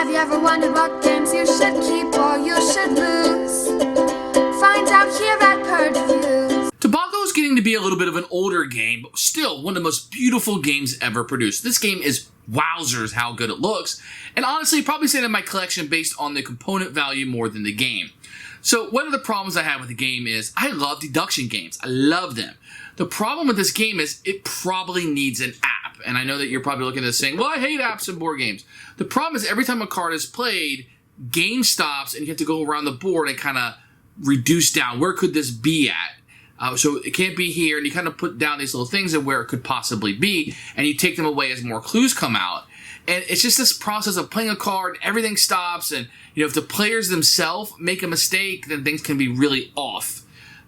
Have you ever wondered what games you should keep or you should lose? Find out here at Purge Reviews. Tobago is getting to be a little bit of an older game, but still one of the most beautiful games ever produced. This game is wowzers how good it looks, and honestly probably stayed in my collection based on the component value more than the game. So one of the problems I have with the game is I love deduction games. I love them. The problem with this game is it probably needs an app. And I know that you're probably looking at this saying, well, I hate apps and board games. The problem is every time a card is played, game stops and you have to go around the board and kind of reduce down. Where could this be at? So it can't be here. And you kind of put down these little things of where it could possibly be. And you take them away as more clues come out. And it's just this process of playing a card, everything stops, and if the players themselves make a mistake, then things can be really off.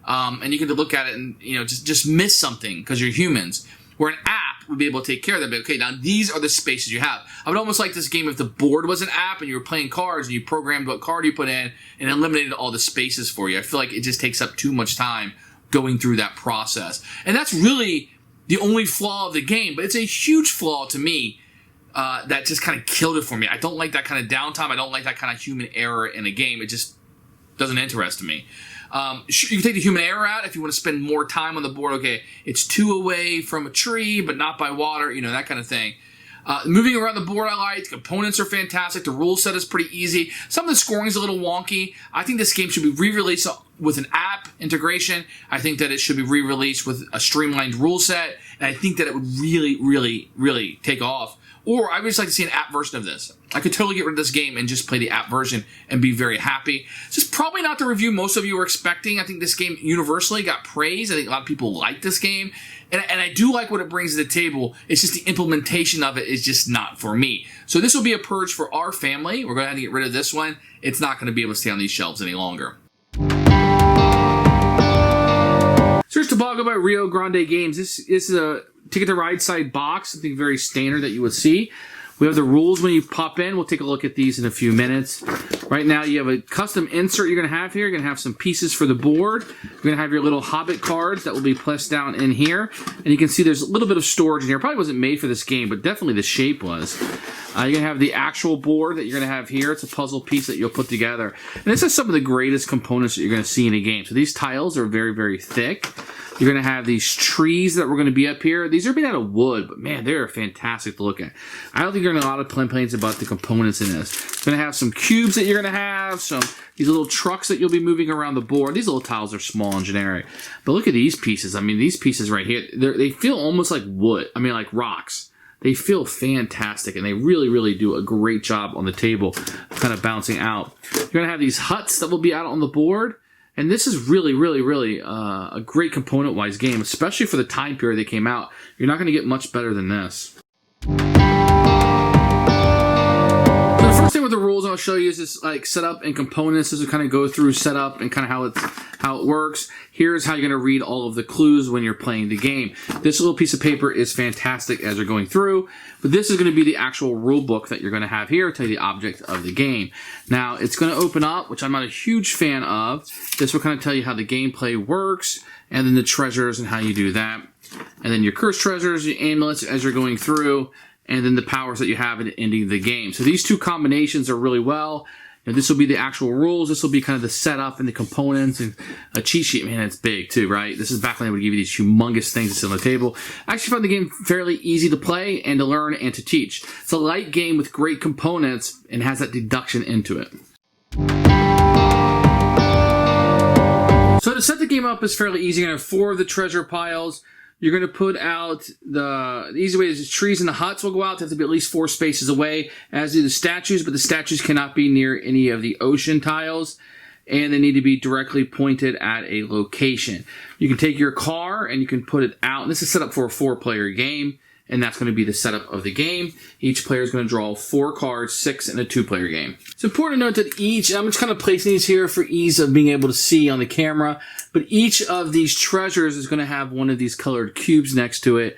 And you can look at it and just miss something because you're humans. Where an app would be able to take care of that. But okay, now these are the spaces you have. I would almost like this game if the board was an app and you were playing cards and you programmed what card you put in and eliminated all the spaces for you. I feel like it just takes up too much time going through that process. And that's really the only flaw of the game, but it's a huge flaw to me. That just kind of killed it for me. I don't like that kind of downtime. I don't like that kind of human error in a game. It just doesn't interest me. You can take the human error out if you want to spend more time on the board. Okay, it's 2 away from a tree, but not by water, that kind of thing. Moving around the board I like. The components are fantastic. The rule set is pretty easy. Some of the scoring is a little wonky. I think this game should be re-released with an app integration. I think that it should be re-released with a streamlined rule set. And I think that it would really, really, really take off. Or I would just like to see an app version of this. I could totally get rid of this game and just play the app version and be very happy. This is probably not the review most of you were expecting. I think this game universally got praise. I think a lot of people like this game. And I do like what it brings to the table. It's just the implementation of it is just not for me. So this will be a purge for our family. We're going to have to get rid of this one. It's not going to be able to stay on these shelves any longer. Here's Tobago by Rio Grande Games. This is a Ticket to Ride side box, something very standard that you would see. We have the rules when you pop in. We'll take a look at these in a few minutes. Right now, you have a custom insert you're going to have here. You're going to have some pieces for the board. You're going to have your little Hobbit cards that will be placed down in here. And you can see there's a little bit of storage in here. Probably wasn't made for this game, but definitely the shape was. You're going to have the actual board that you're going to have here. It's a puzzle piece that you'll put together. And this is some of the greatest components that you're going to see in a game. So these tiles are very, very thick. You're going to have these trees that were going to be up here. These are made out of wood, but man, they're fantastic to look at. I don't think you're going to have a lot of complaints about the components in this. You're going to have some cubes that you're going to have, these little trucks that you'll be moving around the board. These little tiles are small and generic. But look at these pieces. I mean, these pieces right here, they feel almost like wood. I mean, like rocks. They feel fantastic, and they really, really do a great job on the table, kind of bouncing out. You're going to have these huts that will be out on the board. And this is really, really, really a great component-wise game, especially for the time period they came out. You're not going to get much better than this. So the first thing with the rules I'll show you is this setup and components. This will kind of go through setup and kind of how it works. Here's how you're going to read all of the clues when you're playing the game. This little piece of paper is fantastic as you're going through, but this is going to be the actual rule book that you're going to have here to tell you the object of the game. Now, it's going to open up, which I'm not a huge fan of. This will kind of tell you how the gameplay works, and then the treasures and how you do that. And then your cursed treasures, your amulets as you're going through, and then the powers that you have in ending the game. So these two combinations are really well. And this will be the actual rules. This will be kind of the setup and the components and a cheat sheet. Man, it's big too, right? This is back when they would give you these humongous things to sit on the table. I actually found the game fairly easy to play and to learn and to teach. It's a light game with great components and has that deduction into it. So to set the game up is fairly easy. You're going to have 4 of the treasure piles. You're going to put out the easy way is trees and the huts will go out. They have to be at least 4 spaces away, as do the statues, but the statues cannot be near any of the ocean tiles, and they need to be directly pointed at a location. You can take your car and you can put it out. And this is set up for a 4-player game, and that's going to be the setup of the game. Each player is going to draw 4 cards, 6 in a 2-player game. It's important to note that I'm just kind of placing these here for ease of being able to see on the camera, but each of these treasures is going to have one of these colored cubes next to it.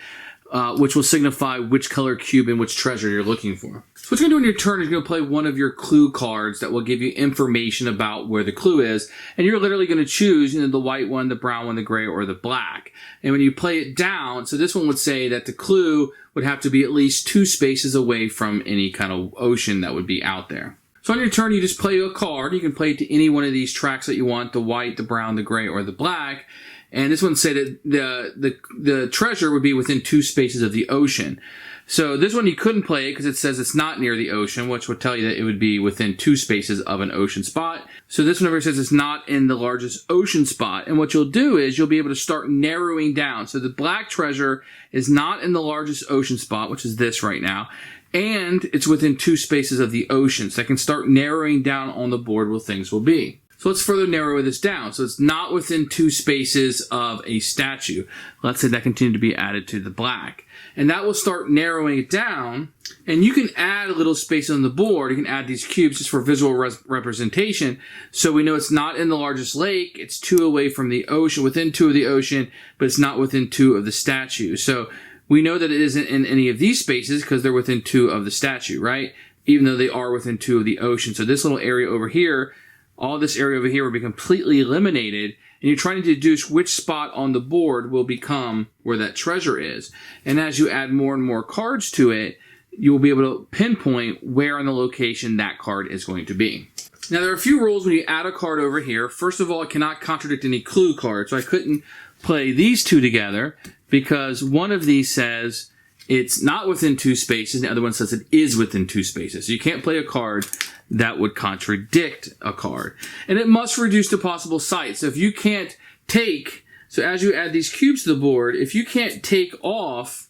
which will signify which color cube and which treasure you're looking for. So what you're going to do on your turn is you're going to play one of your clue cards that will give you information about where the clue is. And you're literally going to choose the white one, the brown one, the gray, or the black. And when you play it down, so this one would say that the clue would have to be at least 2 spaces away from any kind of ocean that would be out there. So on your turn, you just play a card. You can play it to any one of these tracks that you want, the white, the brown, the gray, or the black. And this one would say that the treasure would be within 2 spaces of the ocean. So this one you couldn't play because it says it's not near the ocean, which would tell you that it would be within 2 spaces of an ocean spot. So this one over here says it's not in the largest ocean spot. And what you'll do is you'll be able to start narrowing down. So the black treasure is not in the largest ocean spot, which is this right now. And it's within 2 spaces of the ocean. So I can start narrowing down on the board where things will be. So let's further narrow this down. So it's not within 2 spaces of a statue. Let's say that continued to be added to the black. And that will start narrowing it down. And you can add a little space on the board. You can add these cubes just for visual representation. So we know it's not in the largest lake. It's 2 away from the ocean, within 2 of the ocean, but it's not within 2 of the statue. So we know that it isn't in any of these spaces because they're within 2 of the statue, right? Even though they are within 2 of the ocean. So this little area over here, all this area over here will be completely eliminated, and you're trying to deduce which spot on the board will become where that treasure is. And as you add more and more cards to it, you will be able to pinpoint where on the location that card is going to be. Now, there are a few rules when you add a card over here. First of all, it cannot contradict any clue card, so I couldn't play these 2 together because one of these says it's not within 2 spaces, and the other one says it is within 2 spaces. So you can't play a card that would contradict a card. And it must reduce to possible sight. So if you can't take, so as you add these cubes to the board, if you can't take off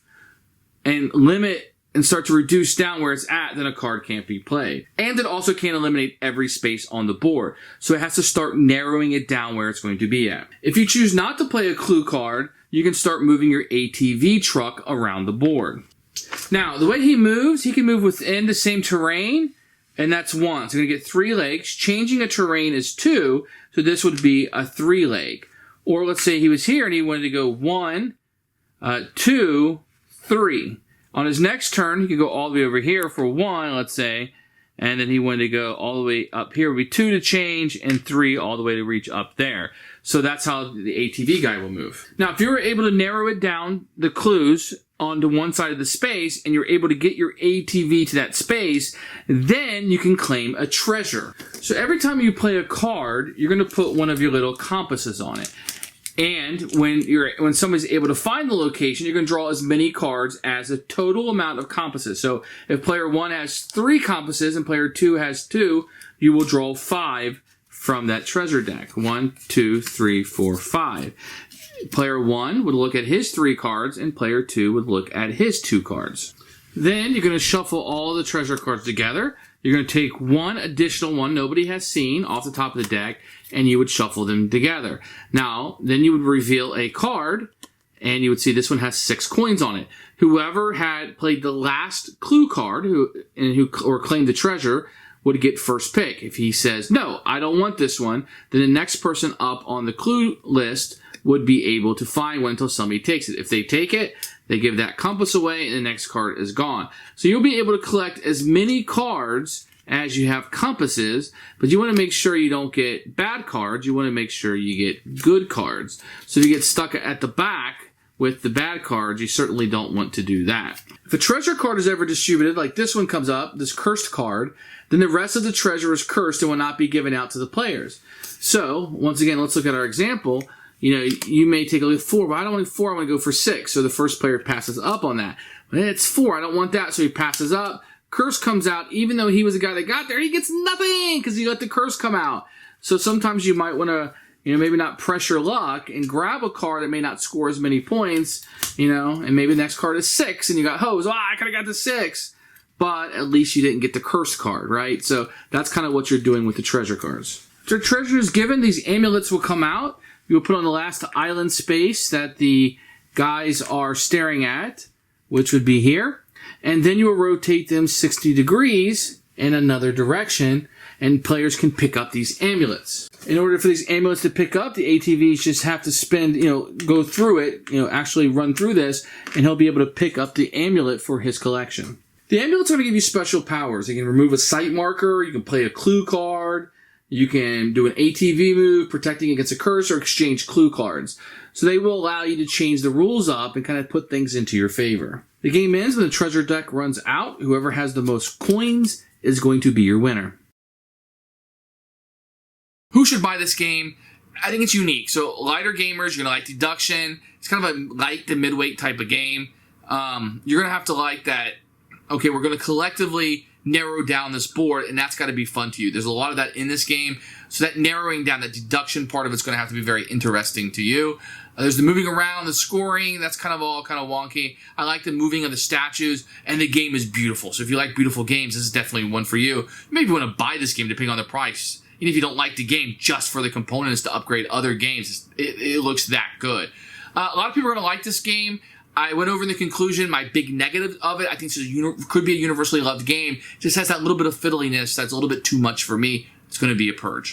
and limit and start to reduce down where it's at, then a card can't be played. And it also can't eliminate every space on the board. So it has to start narrowing it down where it's going to be at. If you choose not to play a clue card, you can start moving your ATV truck around the board. Now, the way he moves, he can move within the same terrain, and that's 1. So you're going to get 3 legs. Changing a terrain is 2, so this would be a 3 leg. Or let's say he was here and he wanted to go 1, 2, 3. On his next turn, he could go all the way over here for 1, let's say, and then he wanted to go all the way up here. It would be 2 to change and 3 all the way to reach up there. So that's how the ATV guy will move. Now, if you were able to narrow it down, the clues, onto one side of the space, and you're able to get your ATV to that space, then you can claim a treasure. So every time you play a card, you're going to put one of your little compasses on it. And when somebody's able to find the location, you're going to draw as many cards as a total amount of compasses. So if player 1 has 3 compasses and player 2 has 2, you will draw 5 from that treasure deck. 1, 2, 3, 4, 5. Player 1 would look at his 3 cards, and player 2 would look at his 2 cards. Then you're going to shuffle all the treasure cards together. You're going to take one additional one nobody has seen off the top of the deck, and you would shuffle them together. Now, then you would reveal a card, and you would see this one has 6 coins on it. Whoever had played the last clue card or claimed the treasure would get first pick. If he says, no, I don't want this one, then the next person up on the clue list would be able to find one until somebody takes it. If they take it, they give that compass away, and the next card is gone. So you'll be able to collect as many cards as you have compasses, but you want to make sure you don't get bad cards. You want to make sure you get good cards. So if you get stuck at the back with the bad cards, you certainly don't want to do that. If a treasure card is ever distributed, like this one comes up, this cursed card, then the rest of the treasure is cursed and will not be given out to the players. So, once again, let's look at our example. You know, you may take a look at 4, but I don't want 4, I want to go for 6. So the first player passes up on that. But it's 4, I don't want that, so he passes up. Curse comes out, even though he was the guy that got there, he gets nothing because he let the curse come out. So sometimes you might want to, maybe not press your luck and grab a card that may not score as many points, and maybe the next card is 6 and you got hosed. I could have got the 6. But at least you didn't get the curse card, right? So that's kind of what you're doing with the treasure cards. After treasure is given, these amulets will come out. You will put on the last island space that the guys are staring at, which would be here. And then you will rotate them 60 degrees in another direction, and players can pick up these amulets. In order for these amulets to pick up, the ATVs just have to spend, go through it, actually run through this, and he'll be able to pick up the amulet for his collection. The amulets are going to give you special powers. You can remove a sight marker, you can play a clue card, you can do an ATV move, protecting against a curse, or exchange clue cards. So they will allow you to change the rules up and kind of put things into your favor. The game ends when the treasure deck runs out. Whoever has the most coins is going to be your winner. Who should buy this game? I think it's unique. So lighter gamers, you're going to like deduction. It's kind of a light to midweight type of game. You're going to have to like that, okay, we're going to collectively narrow down this board, and that's got to be fun to you. There's a lot of that in this game. So that narrowing down, that deduction part of it's going to have to be very interesting to you. There's the moving around, the scoring, that's kind of all kind of wonky. I like the moving of the statues, and the game is beautiful. So if you like beautiful games, this is definitely one for you. Maybe you want to buy this game depending on the price. Even if you don't like the game, just for the components to upgrade other games, it looks that good. A lot of people are going to like this game. I went over in the conclusion, my big negative of it, I think it could be a universally loved game. It just has that little bit of fiddliness that's a little bit too much for me. It's going to be a Purge.